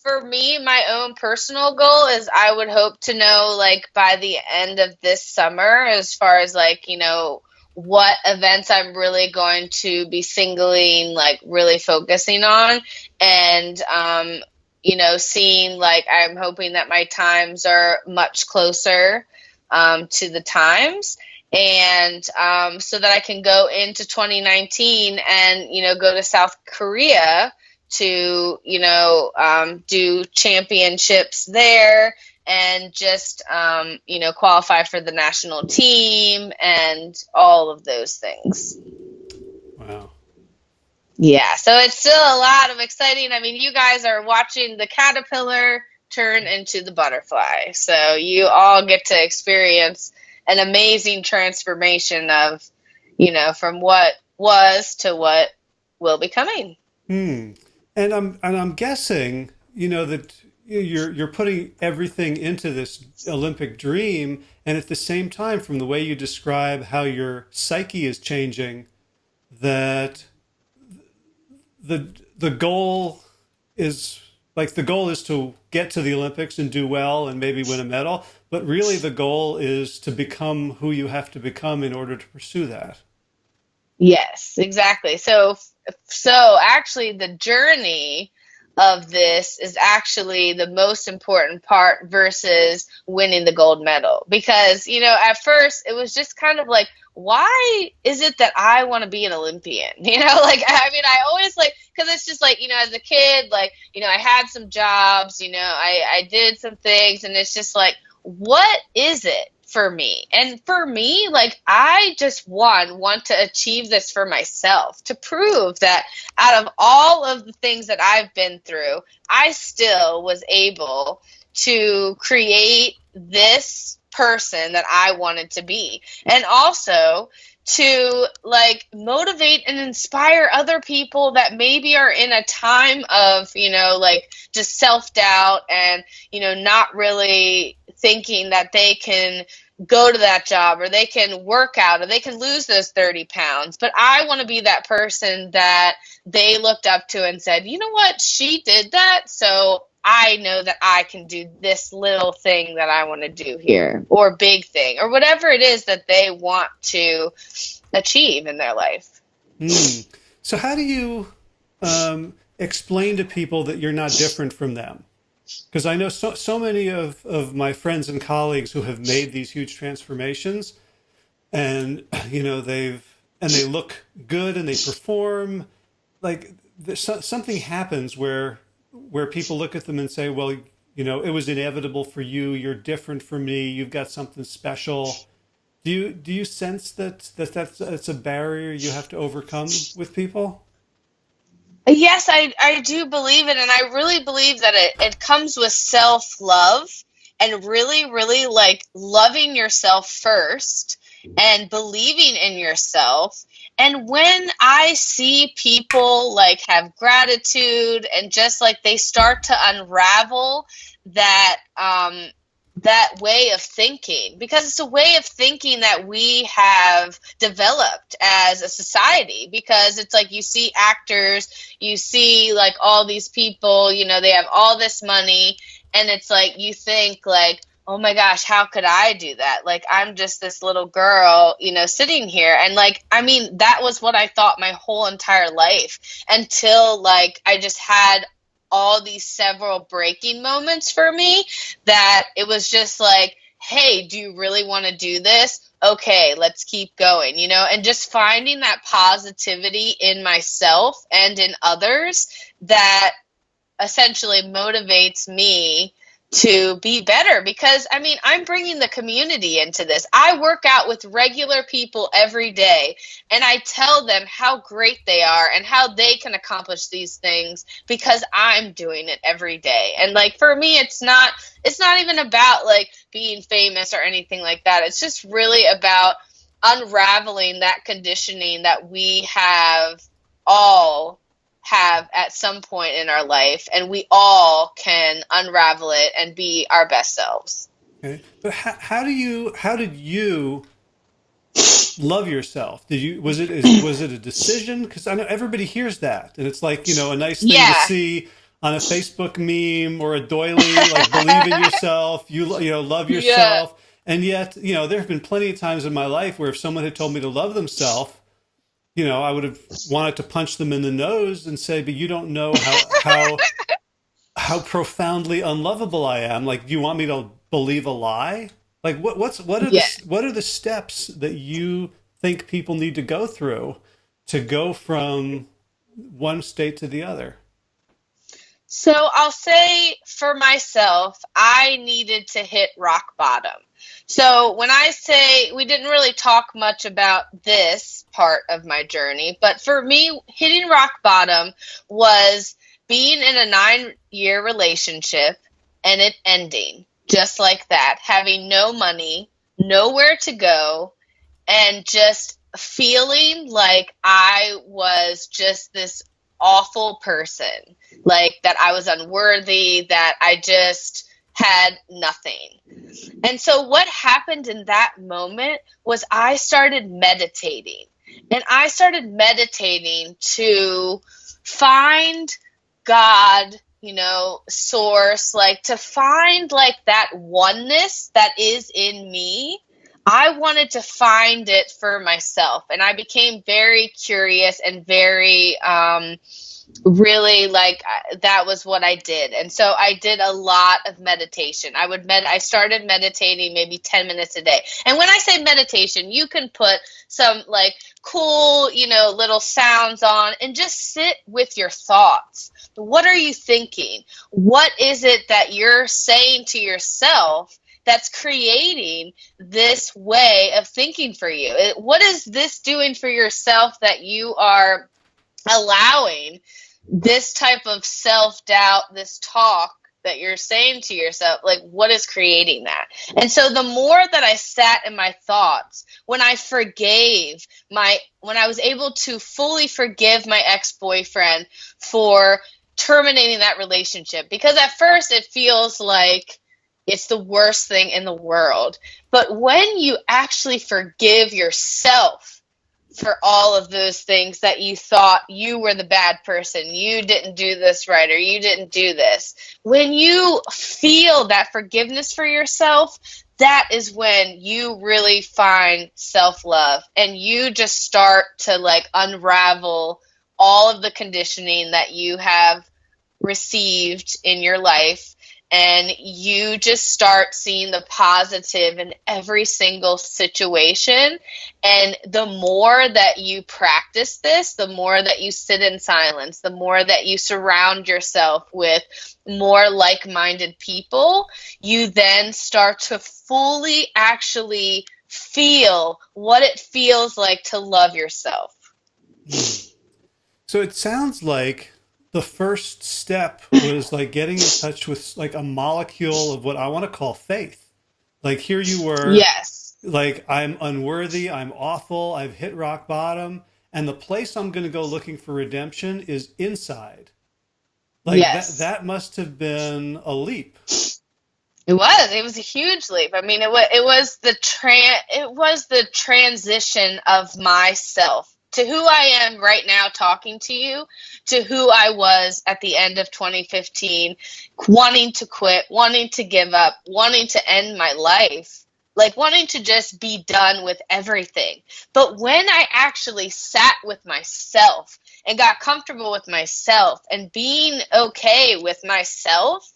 for me, my own personal goal is I would hope to know like by the end of this summer, as far as like, what events I'm really going to be singling, like really focusing on, and, seeing like I'm hoping that my times are much closer to the times. And so that I can go into 2019 and, go to South Korea to, do championships there and just, qualify for the national team and all of those things. Wow. Yeah, so it's still a lot of exciting. You guys are watching the caterpillar turn into the butterfly. So you all get to experience an amazing transformation of, from what was to what will be coming. And I'm guessing, that you're putting everything into this Olympic dream, and at the same time, from the way you describe how your psyche is changing, that the goal is to get to the Olympics and do well and maybe win a medal, but really the goal is to become who you have to become in order to pursue that. Yes, exactly. So actually the journey of this is actually the most important part versus winning the gold medal. Because, at first it was just kind of like, why is it that I want to be an Olympian? I always because it's just as a kid, I had some jobs, I did some things, and it's just what is it for me? And for me, I just want to achieve this for myself, to prove that out of all of the things that I've been through, I still was able to create this person that I wanted to be. And also to like motivate and inspire other people that maybe are in a time of, like just self-doubt and, not really thinking that they can go to that job or they can work out or they can lose those 30 pounds. But I want to be that person that they looked up to and said, you know what, she did that. So I know that I can do this little thing that I want to do here, or big thing, or whatever it is that they want to achieve in their life. So how do you explain to people that you're not different from them? Because I know so many of my friends and colleagues who have made these huge transformations, and they look good and they perform. Like something happens where people look at them and say, well, it was inevitable for you. You're different from me. You've got something special. Do you sense that's a barrier you have to overcome with people? Yes, I do believe it. And I really believe that it comes with self-love and really, really like loving yourself first and believing in yourself. And when I see people like have gratitude and just like they start to unravel that, that way of thinking, because it's a way of thinking that we have developed as a society, because it's like you see actors, you see like all these people, they have all this money, and it's like you think like, oh my gosh, how could I do that? Like, I'm just this little girl, sitting here. And like, I mean, that was what I thought my whole entire life, until like I just had all these several breaking moments for me, that it was just like, hey, do you really want to do this? Okay, let's keep going, and just finding that positivity in myself and in others that essentially motivates me to be better. Because I mean, I'm bringing the community into this. I work out with regular people every day, and I tell them how great they are and how they can accomplish these things because I'm doing it every day. And like, for me, it's not even about like being famous or anything like that. It's just really about unraveling that conditioning that we all have at some point in our life, and we all can unravel it and be our best selves. Okay, but how did you love yourself? Was it a decision? Because I know everybody hears that, and it's like a nice thing to see on a Facebook meme or a doily, like believe in yourself, you love yourself. Yeah. And yet, there have been plenty of times in my life where if someone had told me to love themselves, I would have wanted to punch them in the nose and say, but you don't know how profoundly unlovable I am. Like, do you want me to believe a lie? Like, what are the steps that you think people need to go through to go from one state to the other? So I'll say for myself, I needed to hit rock bottom. So when I say, we didn't really talk much about this part of my journey, but for me, hitting rock bottom was being in a 9-year relationship and it ending just like that, having no money, nowhere to go, and just feeling like I was just this awful person, like that I was unworthy, that I just had nothing. And so what happened in that moment was I started meditating, and I started meditating to find God, source, like to find like that oneness that is in me. I wanted to find it for myself, and I became very curious and very really like that was what I did. And so I did a lot of meditation. I started meditating maybe 10 minutes a day. And when I say meditation, you can put some like cool, little sounds on and just sit with your thoughts. What are you thinking? What is it that you're saying to yourself that's creating this way of thinking for you? What is this doing for yourself that you are allowing this type of self-doubt, this talk that you're saying to yourself, like, what is creating that? And so the more that I sat in my thoughts, when I was able to fully forgive my ex-boyfriend for terminating that relationship, because at first it feels like it's the worst thing in the world. But when you actually forgive yourself for all of those things that you thought you were the bad person, you didn't do this right, or you didn't do this, when you feel that forgiveness for yourself, that is when you really find self-love, and you just start to like unravel all of the conditioning that you have received in your life, and you just start seeing the positive in every single situation. And the more that you practice this, the more that you sit in silence, the more that you surround yourself with more like-minded people, you then start to fully actually feel what it feels like to love yourself. So it sounds like the first step was like getting in touch with like a molecule of what I want to call faith. Like here you were, Yes. like, I'm unworthy, I'm awful, I've hit rock bottom, and the place I'm going to go looking for redemption is inside. Like Yes. that must have been a leap. It was a huge leap. I mean, it was the transition of myself to who I am right now talking to you, to who I was at the end of 2015, wanting to quit, wanting to give up, wanting to end my life, like wanting to just be done with everything. But when I actually sat with myself and got comfortable with myself and being okay with myself,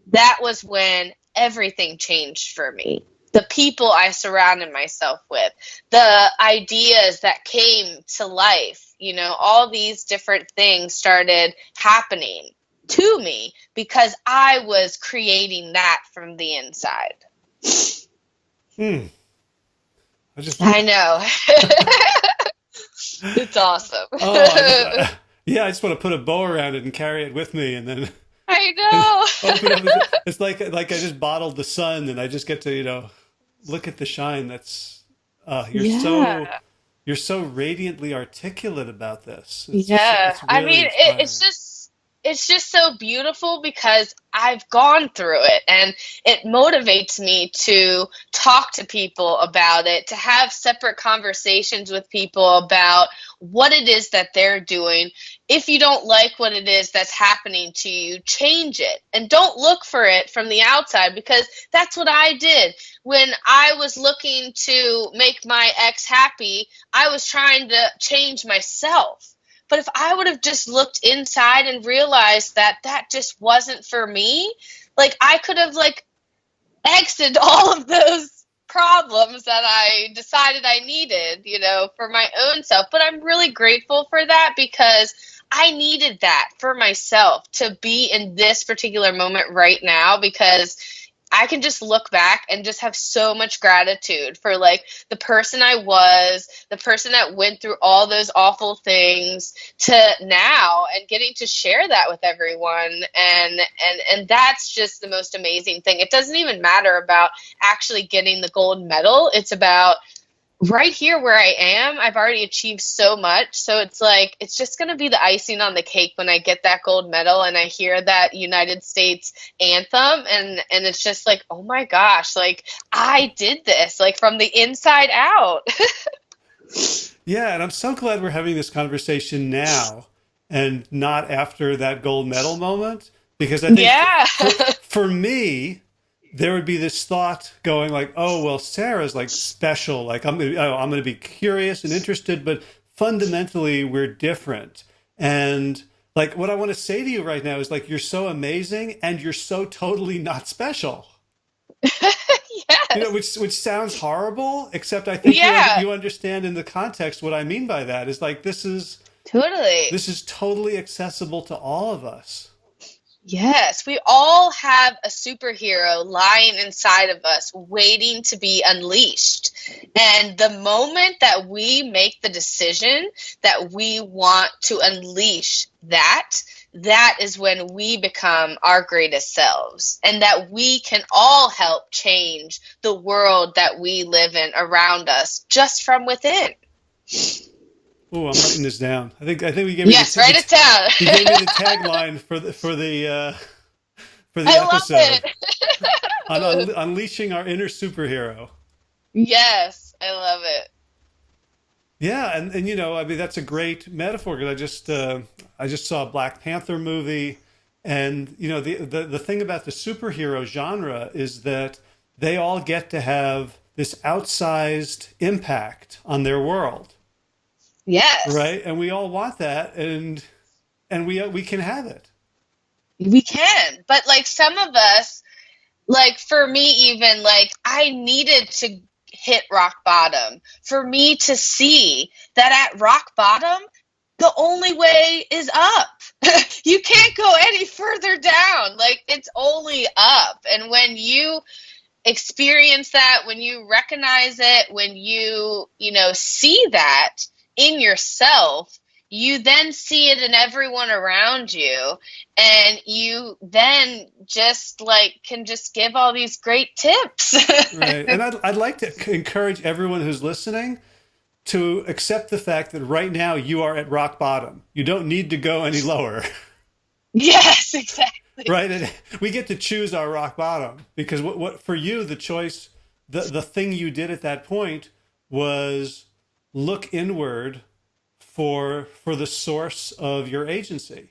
that was when everything changed for me. The people I surrounded myself with, the ideas that came to life, all these different things started happening to me because I was creating that from the inside. I know. It's awesome. I just want to put a bow around it and carry it with me, and then I know. It's like I just bottled the sun, and I just get to look at the shine. That's you're so radiantly articulate about this. It's really I mean, inspiring. it's just so beautiful because I've gone through it, and it motivates me to talk to people about it, to have separate conversations with people about what it is that they're doing. If you don't like what it is that's happening to you, change it, and don't look for it from the outside, because that's what I did. When I was looking to make my ex happy, I was trying to change myself. But if I would have just looked inside and realized that that just wasn't for me, like I could have exited all of those problems that I decided I needed, for my own self. But I'm really grateful for that, because I needed that for myself to be in this particular moment right now, because I can just look back and just have so much gratitude for the person I was, the person that went through all those awful things, to now and getting to share that with everyone. And that's just the most amazing thing. It doesn't even matter about actually getting the gold medal. It's about right here where I am. I've already achieved so much. So it's just going to be the icing on the cake when I get that gold medal and I hear that United States anthem. And it's just oh my gosh, I did this, from the inside out. Yeah. And I'm so glad we're having this conversation now and not after that gold medal moment, because I think for me, there would be this thought going oh, well, Sarah's special. I'm going to be curious and interested, but fundamentally we're different. And what I want to say to you right now is you're so amazing and you're so totally not special. Yes. Which sounds horrible, except I think you understand in the context what I mean by that is this is totally accessible to all of us. Yes, we all have a superhero lying inside of us waiting to be unleashed. And the moment that we make the decision that we want to unleash that, that is when we become our greatest selves, and that we can all help change the world that we live in around us just from within. Oh, I'm writing this down. I think we gave me Yes, write it down. you gave me the tagline for the I love episode it. on unleashing our inner superhero. Yes, I love it. Yeah, and you know, I mean, that's a great metaphor because I just saw a Black Panther movie, and you know, the thing about the superhero genre is that they all get to have this outsized impact on their world, Yes, right? And we all want that, and we can have it. we can. But like some of us, like for me, even like I needed to hit rock bottom for me to see that at rock bottom, the only way is up. You can't go any further down. Like it's only up. And when you experience that, when you recognize it, when you know, see that in yourself, you then see it in everyone around you, and you then just like can just give all these great tips. Right. And I'd like to encourage everyone who's listening to accept the fact that right now you are at rock bottom. You don't need to go any lower. Yes, exactly. Right. And we get to choose our rock bottom because what for you, the choice, the thing you did at that point was look inward for the source of your agency.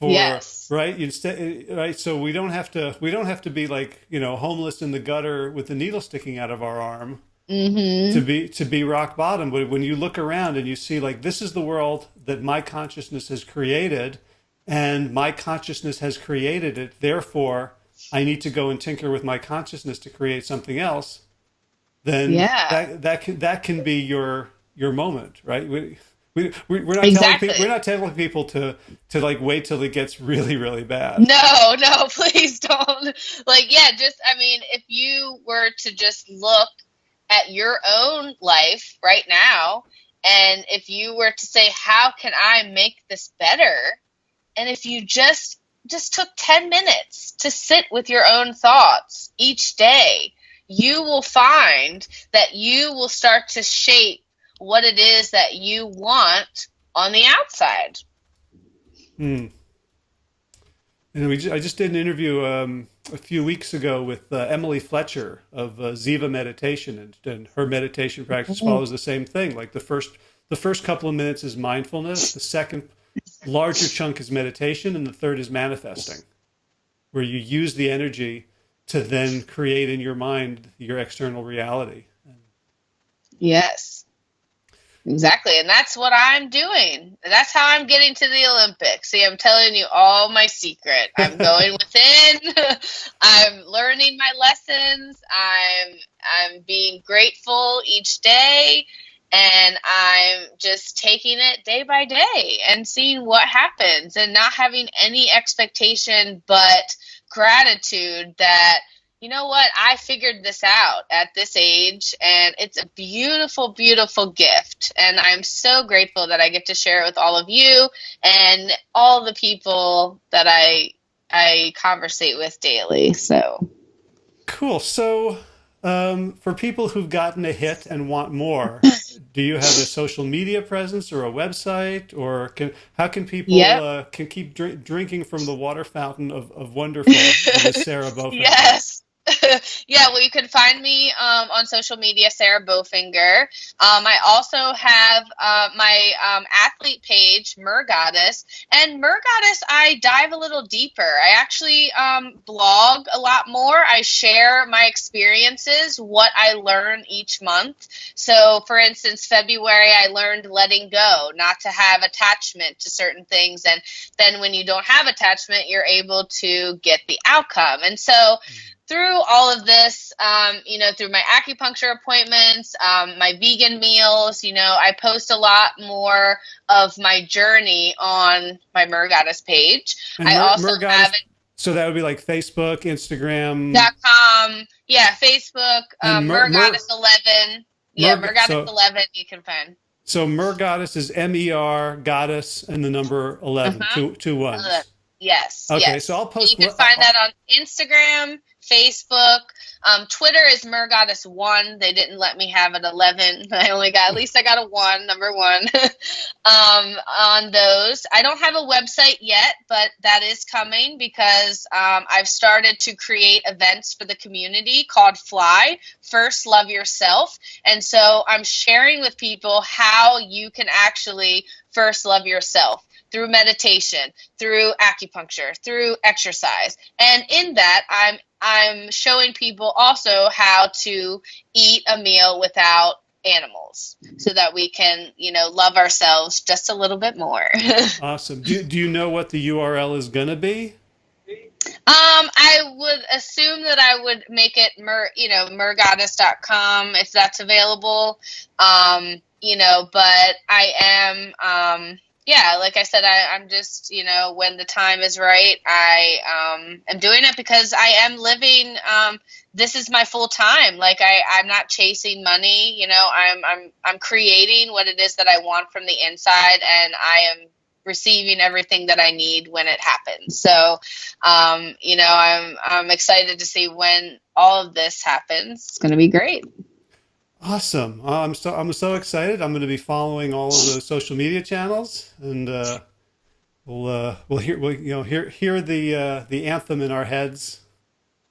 Yes. Right. Instead, right. So we don't have to be like, you know, homeless in the gutter with the needle sticking out of our arm to be rock bottom. But when you look around and you see like, this is the world that my consciousness has created, and my consciousness has created it. Therefore, I need to go and tinker with my consciousness to create something else. Then that can be your moment, right? We're not Exactly. we're not telling people to like wait till it gets really, really bad. No, please don't. Like, yeah, just, I mean, if you were to just look at your own life right now, and if you were to say, how can I make this better? And if you just took 10 minutes to sit with your own thoughts each day, you will find that you will start to shape what it is that you want on the outside. And I just did an interview a few weeks ago with Emily Fletcher of Ziva Meditation, and her meditation practice follows the same thing. Like the first couple of minutes is mindfulness, the second larger chunk is meditation, and the third is manifesting, where you use the energy to then create in your mind your external reality. Yes, exactly. And that's what I'm doing. That's how I'm getting to the Olympics. See, I'm telling you all my secret. I'm going within. I'm learning my lessons. I'm being grateful each day. And I'm just taking it day by day and seeing what happens, and not having any expectation but gratitude that, you know what, I figured this out at this age, and it's a beautiful, beautiful gift. And I'm so grateful that I get to share it with all of you and all the people that I conversate with daily. So Cool. So for people who've gotten a hit and want more, do you have a social media presence or a website, or how can people can keep drinking from the water fountain of wonderful that is Sarah Bofinger? Yes. Yeah, well, you can find me on social media, Sarah Bofinger. I also have my athlete page, Mergoddess. And Mergoddess, I dive a little deeper. I actually blog a lot more. I share my experiences, what I learn each month. So, for instance, February, I learned letting go, not to have attachment to certain things. And then when you don't have attachment, you're able to get the outcome. And so through all of this, you know, through my acupuncture appointments, my vegan meals, you know, I post a lot more of my journey on my Mergoddess page. And I also have so that would be like Facebook, Instagram. .com. Yeah, Facebook, Mergoddess 11. Yeah, Mergoddess 11 you can find. So Mergoddess is MER goddess and the number 11, Uh-huh. two ones. Yes, Okay, so yes. I'll And you post. can find that on Instagram, Facebook. Twitter is Mergoddess1. They didn't let me have an 11. At least I got a 1, number 1. On those. I don't have a website yet, but that is coming because I've started to create events for the community called Fly, First Love Yourself. And so I'm sharing with people how you can actually first love yourself through meditation, through acupuncture, through exercise. And in that, I'm showing people also how to eat a meal without animals so that we can, love ourselves just a little bit more. Awesome. Do you know what the URL is going to be? I would assume that I would make it mergoddess.com if that's available. But I am, yeah, like I said, I'm just, when the time is right, I am doing it because I am living, this is my full time. Like I'm not chasing money, I'm creating what it is that I want from the inside, and I am receiving everything that I need when it happens. So, I'm excited to see when all of this happens. It's going to be great. Awesome. I'm so excited. I'm going to be following all of those social media channels, and we'll hear the anthem in our heads.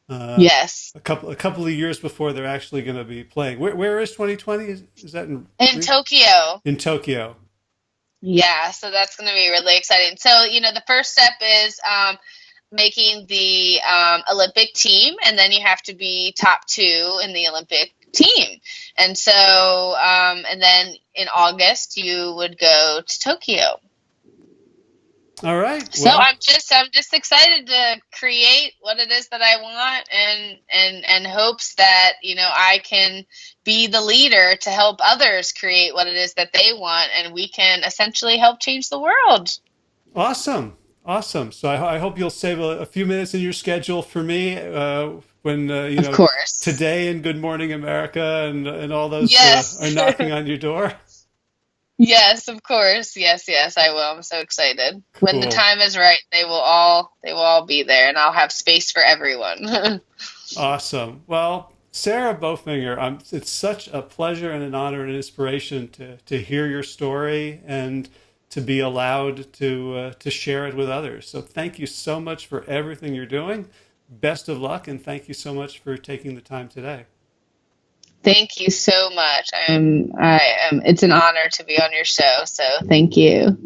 Yes. A couple of years before they're actually going to be playing. Where is 2020? Is that In Tokyo? In Tokyo. Yeah, so that's going to be really exciting. So, the first step is making the Olympic team, and then you have to be top 2 in the Olympic team. And so, and then in August, you would go to Tokyo. All right. So I'm just excited to create what it is that I want, and hopes that, I can be the leader to help others create what it is that they want, and we can essentially help change the world. Awesome. Awesome. So I hope you'll save a few minutes in your schedule for me when Of course. Today and Good Morning America and all those Yes. are knocking on your door. Yes, of course. Yes, I will. I'm so excited. Cool. When the time is right, they will all be there, and I'll have space for everyone. Awesome. Well, Sarah Bofinger, it's such a pleasure and an honor and an inspiration to hear your story and to be allowed to share it with others. So thank you so much for everything you're doing. Best of luck, and thank you so much for taking the time today. Thank you so much. It's an honor to be on your show. So thank you.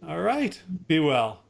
All right. Be well.